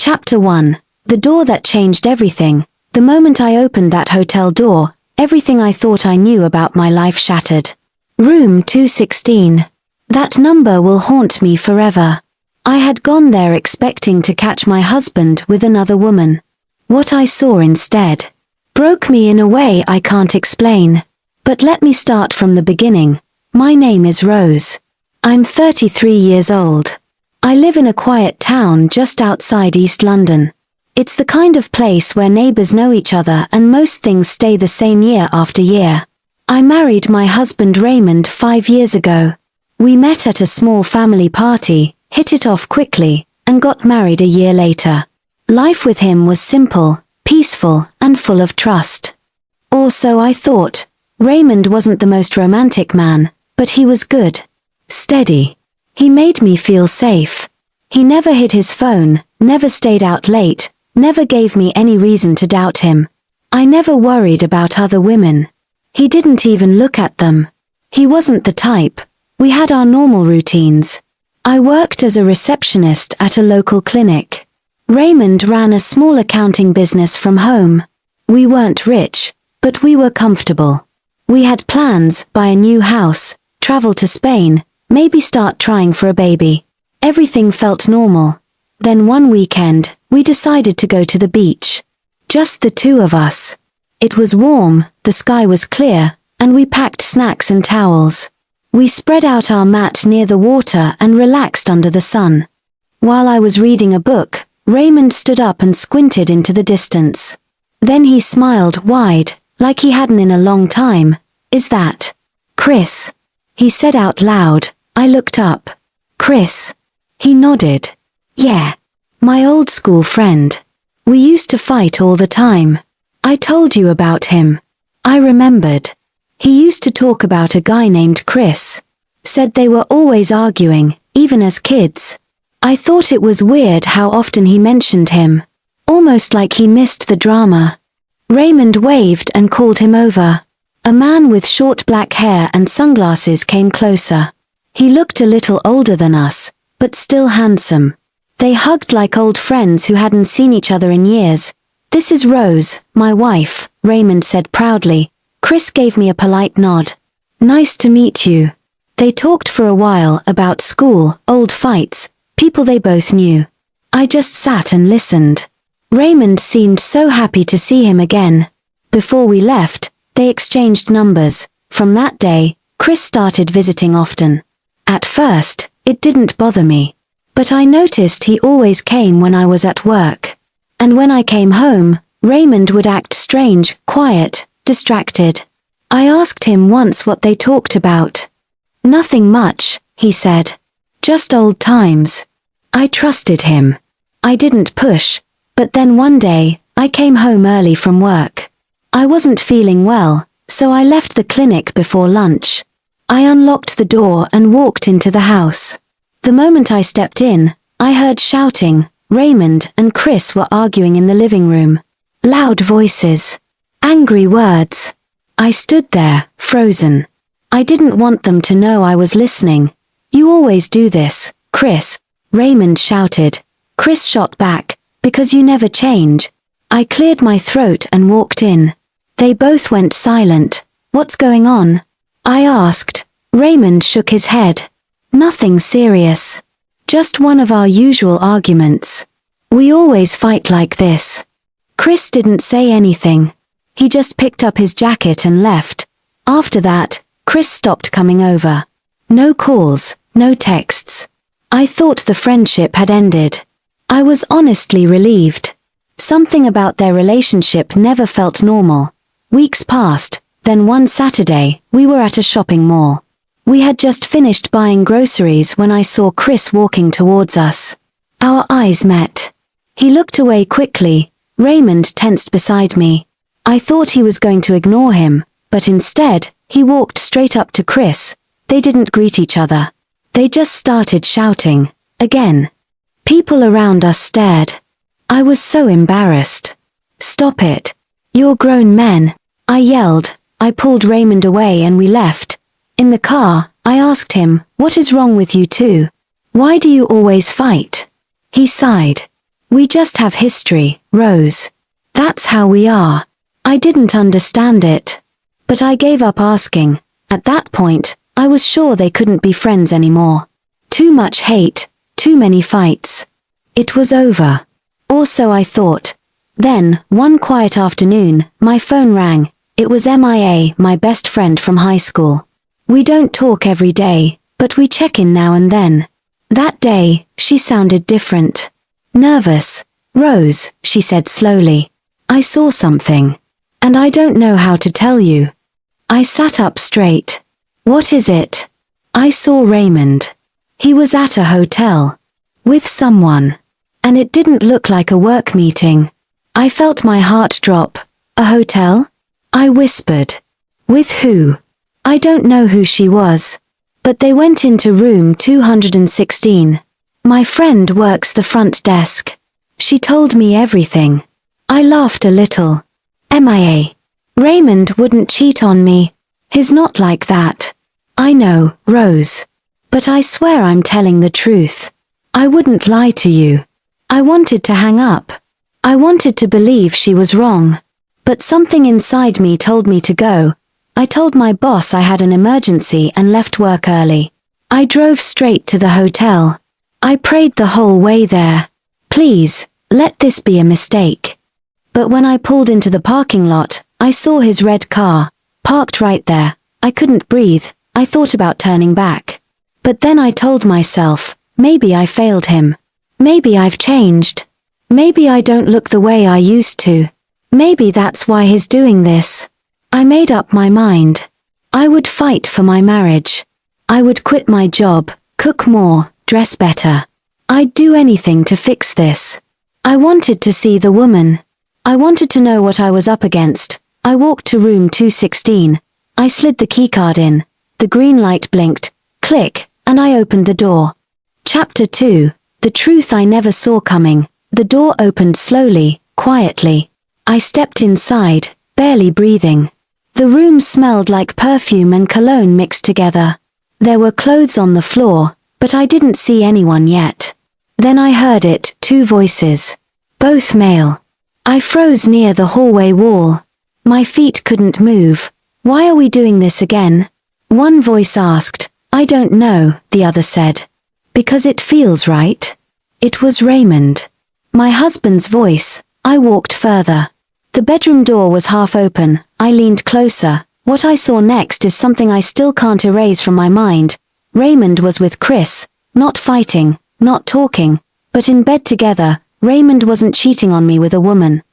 Chapter 1. The door that changed everything. The moment I opened that hotel door, everything I thought I knew about my life shattered. Room 216. That number will haunt me forever. I had gone there expecting to catch my husband with another woman. What I saw instead broke me in a way I can't explain. But let me start from the beginning. My name is Rose. I'm 33 years old. I live in a quiet town just outside East London. It's the kind of place where neighbors know each other and most things stay the same year after year. I married my husband Raymond 5 years ago. We met at a small family party, hit it off quickly, and got married a year later. Life with him was simple, peaceful, and full of trust. Or so I thought. Raymond wasn't the most romantic man, but he was good. Steady. He made me feel safe. He never hid his phone, never stayed out late, never gave me any reason to doubt him. I never worried about other women. He didn't even look at them. He wasn't the type. We had our normal routines. I worked as a receptionist at a local clinic. Raymond ran a small accounting business from home. We weren't rich, but we were comfortable. We had plans, buy a new house, travel to Spain, maybe start trying for a baby. Everything felt normal. Then one weekend, we decided to go to the beach. Just the two of us. It was warm, the sky was clear, and we packed snacks and towels. We spread out our mat near the water and relaxed under the sun. While I was reading a book, Raymond stood up and squinted into the distance. Then he smiled wide, like he hadn't in a long time. "Is that Chris?" he said out loud. I looked up. "Chris?" He nodded. "Yeah. My old school friend. We used to fight all the time. I told you about him." I remembered. He used to talk about a guy named Chris. Said they were always arguing, even as kids. I thought it was weird how often he mentioned him. Almost like he missed the drama. Raymond waved and called him over. A man with short black hair and sunglasses came closer. He looked a little older than us, but still handsome. They hugged like old friends who hadn't seen each other in years. "This is Rose, my wife," Raymond said proudly. Chris gave me a polite nod. "Nice to meet you." They talked for a while about school, old fights, people they both knew. I just sat and listened. Raymond seemed so happy to see him again. Before we left, they exchanged numbers. From that day, Chris started visiting often. At first, it didn't bother me. But I noticed he always came when I was at work. And when I came home, Raymond would act strange, quiet, distracted. I asked him once what they talked about. "Nothing much," he said. "Just old times." I trusted him. I didn't push. But then one day, I came home early from work. I wasn't feeling well, so I left the clinic before lunch. I unlocked the door and walked into the house. The moment I stepped in, I heard shouting. Raymond and Chris were arguing in the living room. Loud voices. Angry words. I stood there, frozen. I didn't want them to know I was listening. "You always do this, Chris," Raymond shouted. Chris shot back, "Because you never change." I cleared my throat and walked in. They both went silent. "What's going on?" I asked. Raymond shook his head. "Nothing serious. Just one of our usual arguments. We always fight like this." Chris didn't say anything. He just picked up his jacket and left. After that, Chris stopped coming over. No calls, no texts. I thought the friendship had ended. I was honestly relieved. Something about their relationship never felt normal. Weeks passed, then one Saturday, we were at a shopping mall. We had just finished buying groceries when I saw Chris walking towards us. Our eyes met. He looked away quickly. Raymond tensed beside me. I thought he was going to ignore him, but instead, he walked straight up to Chris. They didn't greet each other. They just started shouting. Again. People around us stared. I was so embarrassed. "Stop it. You're grown men," I yelled. I pulled Raymond away and we left. In the car, I asked him, "What is wrong with you two? Why do you always fight?" He sighed. We just have history, Rose. That's how we are. I didn't understand it. But I gave up asking. At that point, I was sure they couldn't be friends anymore. Too much hate, too many fights. It was over. Or so I thought. Then, one quiet afternoon, my phone rang. It was Mia, my best friend from high school. We don't talk every day, but we check in now and then. That day, she sounded different. Nervous. Rose, she said slowly. I saw something. And I don't know how to tell you. I sat up straight. What is it? I saw Raymond. He was at a hotel. With someone. And it didn't look like a work meeting. I felt my heart drop. A hotel? I whispered. With who? I don't know who she was. But they went into room 216. My friend works the front desk. She told me everything. I laughed a little. Mia. Raymond wouldn't cheat on me. He's not like that. I know, Rose. But I swear I'm telling the truth. I wouldn't lie to you. I wanted to hang up. I wanted to believe she was wrong. But something inside me told me to go. I told my boss I had an emergency and left work early. I drove straight to the hotel. I prayed the whole way there. Please, let this be a mistake. But when I pulled into the parking lot, I saw his red car, parked right there. I couldn't breathe. I thought about turning back. But then I told myself, maybe I failed him. Maybe I've changed. Maybe I don't look the way I used to. Maybe that's why he's doing this. I made up my mind. I would fight for my marriage. I would quit my job, cook more, dress better. I'd do anything to fix this. I wanted to see the woman. I wanted to know what I was up against. I walked to room 216. I slid the keycard in. The green light blinked. Click, and I opened the door. Chapter 2. The truth I never saw coming. The door opened slowly, quietly. I stepped inside, barely breathing. The room smelled like perfume and cologne mixed together. There were clothes on the floor, but I didn't see anyone yet. Then I heard it, 2 voices. Both male. I froze near the hallway wall. My feet couldn't move. Why are we doing this again? One voice asked. I don't know, the other said. Because it feels right. It was Raymond. My husband's voice. I walked further. The bedroom door was half open. I leaned closer. What I saw next is something I still can't erase from my mind. Raymond was with Chris, not fighting, not talking, but in bed together. Raymond wasn't cheating on me with a woman.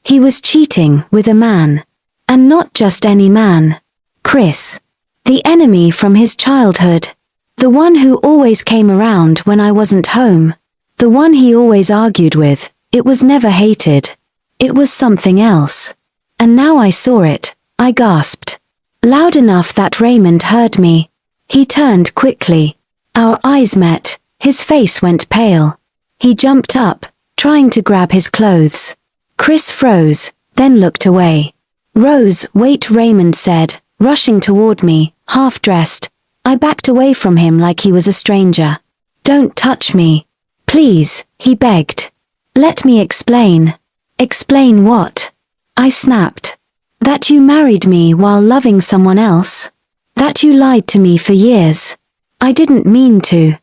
He was cheating with a man. And not just any man. Chris. The enemy from his childhood. The one who always came around when I wasn't home. The one he always argued with. It was never hated. It was something else. And now I saw it. I gasped. Loud enough that Raymond heard me. He turned quickly. Our eyes met. His face went pale. He jumped up, trying to grab his clothes. Chris froze, then looked away. Rose, wait, Raymond said, rushing toward me, half-dressed. I backed away from him like he was a stranger. Don't touch me. Please, he begged. Let me explain. Explain what? I snapped. That you married me while loving someone else. That you lied to me for years. I didn't mean to.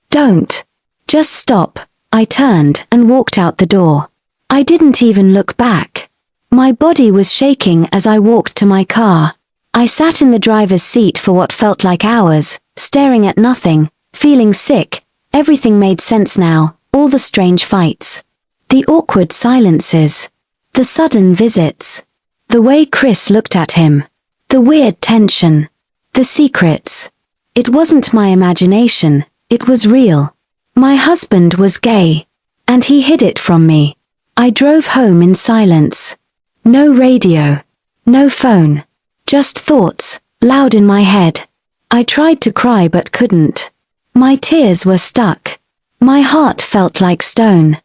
Don't. Just stop. I turned and walked out the door. I didn't even look back. My body was shaking as I walked to my car. I sat in the driver's seat for what felt like hours, staring at nothing, feeling sick. Everything made sense now, all the strange fights. The awkward silences. The sudden visits. The way Chris looked at him. The weird tension. The secrets. It wasn't my imagination, it was real. My husband was gay. And he hid it from me. I drove home in silence. No radio. No phone. Just thoughts, loud in my head. I tried to cry but couldn't. My tears were stuck. My heart felt like stone.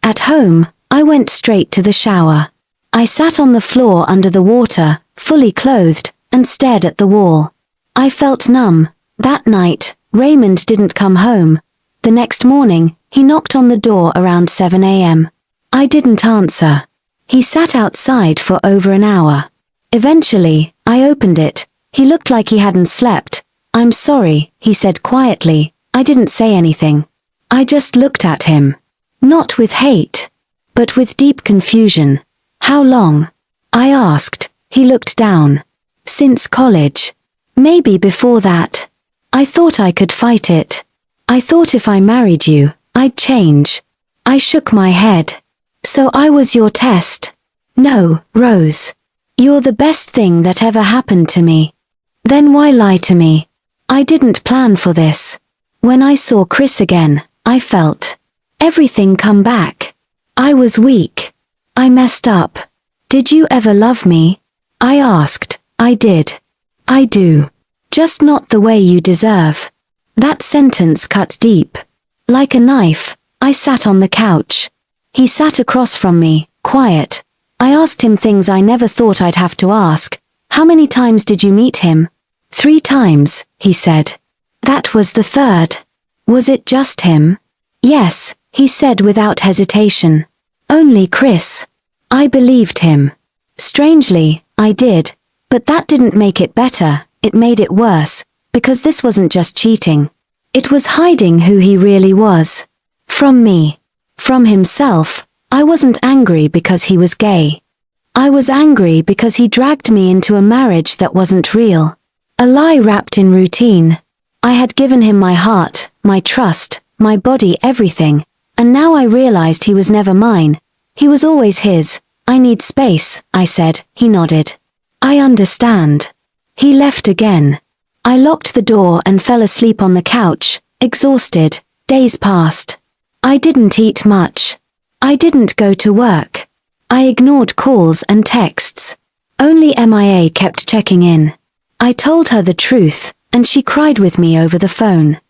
At home, I went straight to the shower. I sat on the floor under the water, fully clothed, and stared at the wall. I felt numb. That night, Raymond didn't come home. The next morning, He knocked on the door around 7 a.m. I didn't answer. He sat outside for over an hour. Eventually, I opened it. He looked like he hadn't slept. "I'm sorry," he said quietly. I didn't say anything. I just looked at him. Not with hate, but with deep confusion. "How long?" I asked. He looked down. "Since college. Maybe before that. I thought I could fight it. I thought if I married you, I'd change." I shook my head. "So I was your test?" "No, Rose. You're the best thing that ever happened to me." "Then why lie to me?" "I didn't plan for this." When I saw Chris again, I felt everything come back. I was weak. I messed up. "Did you ever love me?" I asked. "I did. I do. Just not the way you deserve." That sentence cut deep. Like a knife, I sat on the couch. He sat across from me, quiet. I asked him things I never thought I'd have to ask. "How many times did you meet him?" "3 times, he said. "That was the third." "Was it just him?" "Yes," he said without hesitation. "Only Chris." I believed him. Strangely, I did. But that didn't make it better, it made it worse, because this wasn't just cheating. It was hiding who he really was. From me. From himself. I wasn't angry because he was gay. I was angry because he dragged me into a marriage that wasn't real. A lie wrapped in routine. I had given him my heart, my trust, my body, everything, and now I realized he was never mine. He was always his. "I need space," I said. He nodded. "I understand." He left again. I locked the door and fell asleep on the couch, exhausted. Days passed. I didn't eat much. I didn't go to work. I ignored calls and texts. Only MIA kept checking in. I told her the truth, and she cried with me over the phone.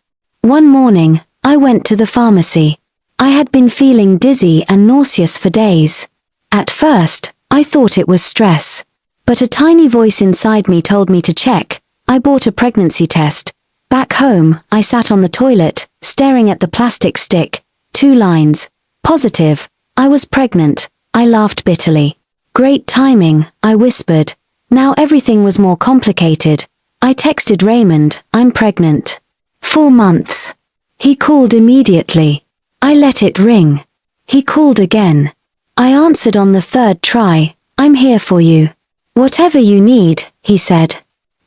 One morning, I went to the pharmacy. I had been feeling dizzy and nauseous for days. At first, I thought it was stress. But a tiny voice inside me told me to check. I bought a pregnancy test. Back home, I sat on the toilet, staring at the plastic stick. 2 lines. Positive. I was pregnant. I laughed bitterly. "Great timing," I whispered. Now everything was more complicated. I texted Raymond, "I'm pregnant." 4 months. He called immediately. I let it ring. He called again. I answered on the 3rd try. "I'm here for you. Whatever you need," he said.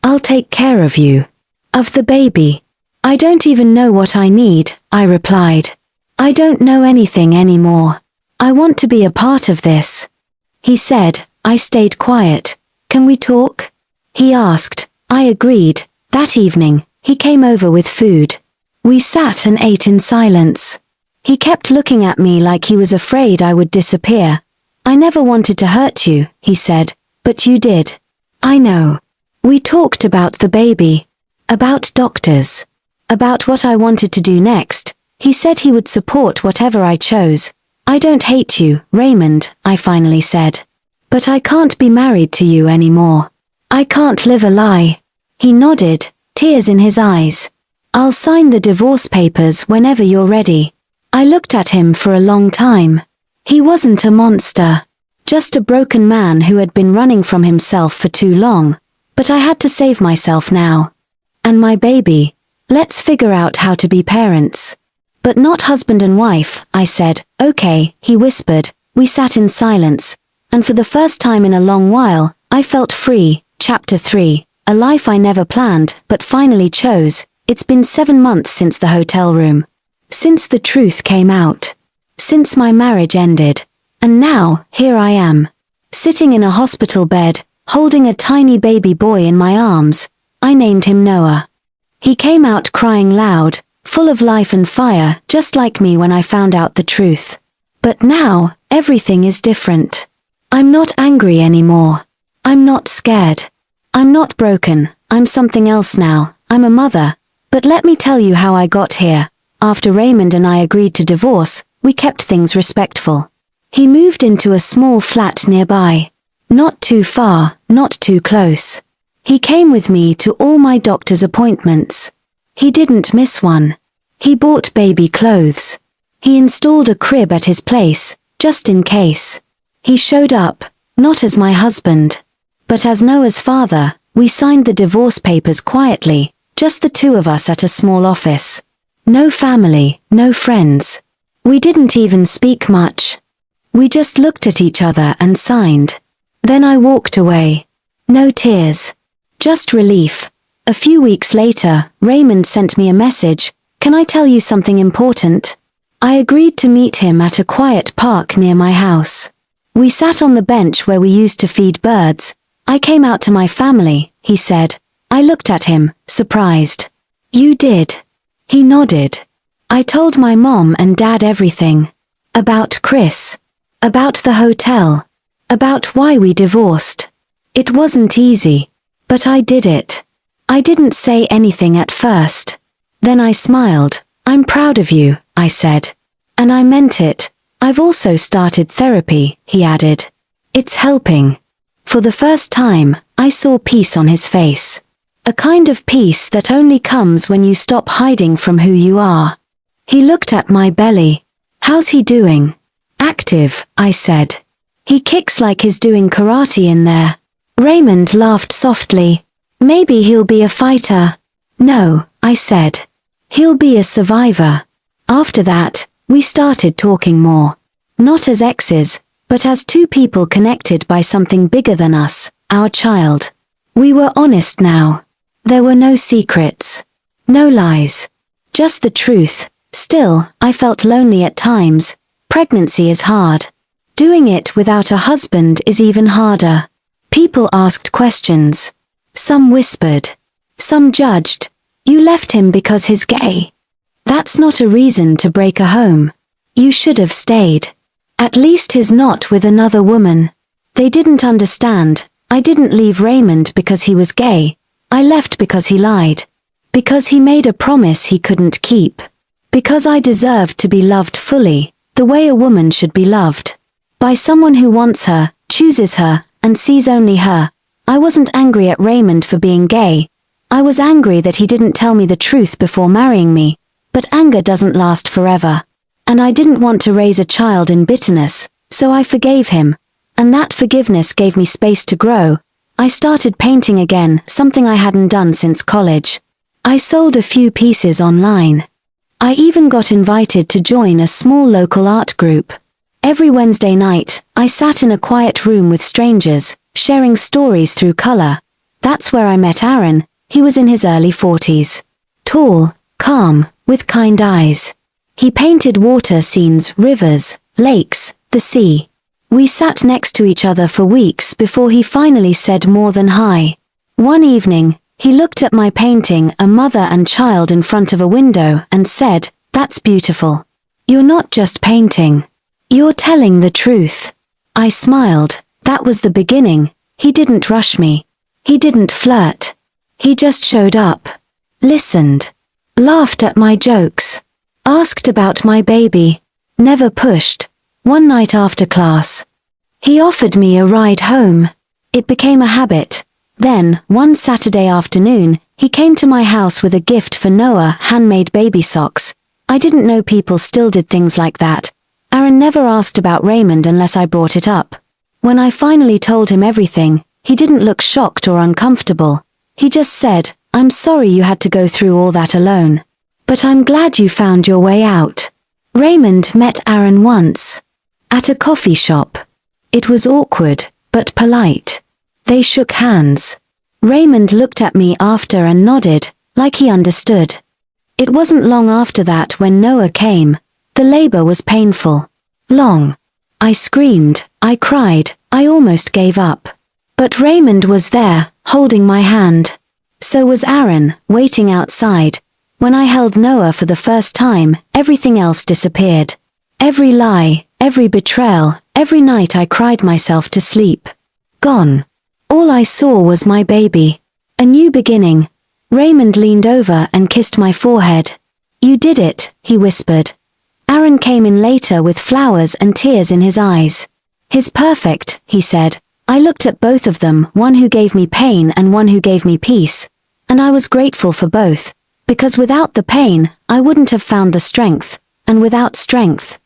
"I'll take care of you." "Of the baby." "I don't even know what I need," I replied. "I don't know anything anymore. I want to be a part of this." He said. I stayed quiet. "Can we talk?" He asked. I agreed. That evening, he came over with food. We sat and ate in silence. He kept looking at me like he was afraid I would disappear. "I never wanted to hurt you," he said, "but you did." "I know." We talked about the baby. About doctors. About what I wanted to do next. He said he would support whatever I chose. "I don't hate you, Raymond," I finally said. "But I can't be married to you anymore. I can't live a lie." He nodded, tears in his eyes. "I'll sign the divorce papers whenever you're ready." I looked at him for a long time. He wasn't a monster. Just a broken man who had been running from himself for too long. But I had to save myself now. "And my baby. Let's figure out how to be parents." "But not husband and wife," I said. "Okay," he whispered. We sat in silence. And for the first time in a long while, I felt free. Chapter 3. A life I never planned, but finally chose. It's been 7 months since the hotel room. Since the truth came out. Since my marriage ended. And now, here I am. Sitting in a hospital bed, holding a tiny baby boy in my arms. I named him Noah. He came out crying loud, full of life and fire, just like me when I found out the truth. But now, everything is different. I'm not angry anymore. I'm not scared. I'm not broken. I'm something else now. I'm a mother. But let me tell you how I got here. After Raymond and I agreed to divorce, we kept things respectful. He moved into a small flat nearby. Not too far, not too close. He came with me to all my doctor's appointments. He didn't miss one. He bought baby clothes. He installed a crib at his place, just in case. He showed up, not as my husband, but as Noah's father. We signed the divorce papers quietly, just the two of us at a small office. No family, no friends. We didn't even speak much. We just looked at each other and signed. Then I walked away. No tears. Just relief. A few weeks later, Raymond sent me a message. Can I tell you something important? I agreed to meet him at a quiet park near my house. We sat on the bench where we used to feed birds. I came out to my family, he said. I looked at him, surprised. You did? He nodded. I told my mom and dad everything. About Chris. About the hotel. About why we divorced. It wasn't easy. But I did it. I didn't say anything at first. Then I smiled. I'm proud of you, I said. And I meant it. I've also started therapy, he added. It's helping. For the first time, I saw peace on his face. A kind of peace that only comes when you stop hiding from who you are. He looked at my belly. How's he doing? Active, I said. He kicks like he's doing karate in there. Raymond laughed softly. Maybe he'll be a fighter. No, I said. He'll be a survivor. After that, we started talking more. Not as exes, but as two people connected by something bigger than us, our child. We were honest now. There were no secrets. No lies. Just the truth. Still, I felt lonely at times. Pregnancy is hard. Doing it without a husband is even harder. People asked questions. Some whispered. Some judged. You left him because he's gay. That's not a reason to break a home. You should have stayed. At least he's not with another woman. They didn't understand. I didn't leave Raymond because he was gay. I left because he lied. Because he made a promise he couldn't keep. Because I deserved to be loved fully, the way a woman should be loved. By someone who wants her, chooses her, and sees only her. I wasn't angry at Raymond for being gay. I was angry that he didn't tell me the truth before marrying me. But anger doesn't last forever. And I didn't want to raise a child in bitterness, so I forgave him. And that forgiveness gave me space to grow. I started painting again, something I hadn't done since college. I sold a few pieces online. I even got invited to join a small local art group. Every Wednesday night, I sat in a quiet room with strangers, sharing stories through color. That's where I met Aaron. He was in his early 40s. Tall, calm, with kind eyes. He painted water scenes, rivers, lakes, the sea. We sat next to each other for weeks before he finally said more than hi. One evening, he looked at my painting, a mother and child in front of a window, and said, "That's beautiful. You're not just painting. You're telling the truth." I smiled. That was the beginning. He didn't rush me. He didn't flirt. He just showed up. Listened. Laughed at my jokes. Asked about my baby. Never pushed. One night after class, he offered me a ride home. It became a habit. Then, one Saturday afternoon, he came to my house with a gift for Noah, handmade baby socks. I didn't know people still did things like that. Aaron never asked about Raymond unless I brought it up. When I finally told him everything, he didn't look shocked or uncomfortable. He just said, "I'm sorry you had to go through all that alone. But I'm glad you found your way out." Raymond met Aaron once. At a coffee shop. It was awkward, but polite. They shook hands. Raymond looked at me after and nodded, like he understood. It wasn't long after that when Noah came. The labor was painful. Long. I screamed, I cried, I almost gave up. But Raymond was there, holding my hand. So was Aaron, waiting outside. When I held Noah for the first time, everything else disappeared. Every lie, every betrayal, every night I cried myself to sleep. Gone. All I saw was my baby. A new beginning. Raymond leaned over and kissed my forehead. "You did it," he whispered. Aaron came in later with flowers and tears in his eyes. "He's perfect," he said. I looked at both of them, one who gave me pain and one who gave me peace. And I was grateful for both. Because without the pain, I wouldn't have found the strength. and without strength.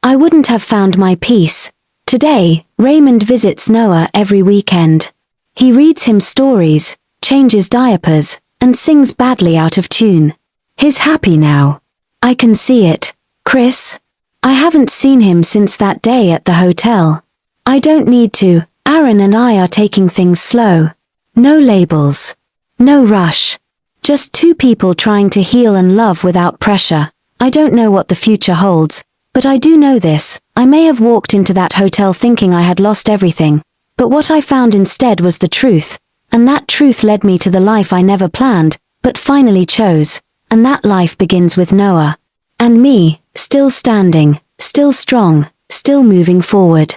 I wouldn't have found my peace. Today, Raymond visits Noah every weekend. He reads him stories, changes diapers, and sings badly out of tune. He's happy now. I can see it, Chris. I haven't seen him since that day at the hotel. I don't need to. Aaron and I are taking things slow. No labels. No rush. Just two people trying to heal and love without pressure. I don't know what the future holds, but I do know this. I may have walked into that hotel thinking I had lost everything, but what I found instead was the truth, and that truth led me to the life I never planned, but finally chose, and that life begins with Noah. And me, still standing, still strong, still moving forward.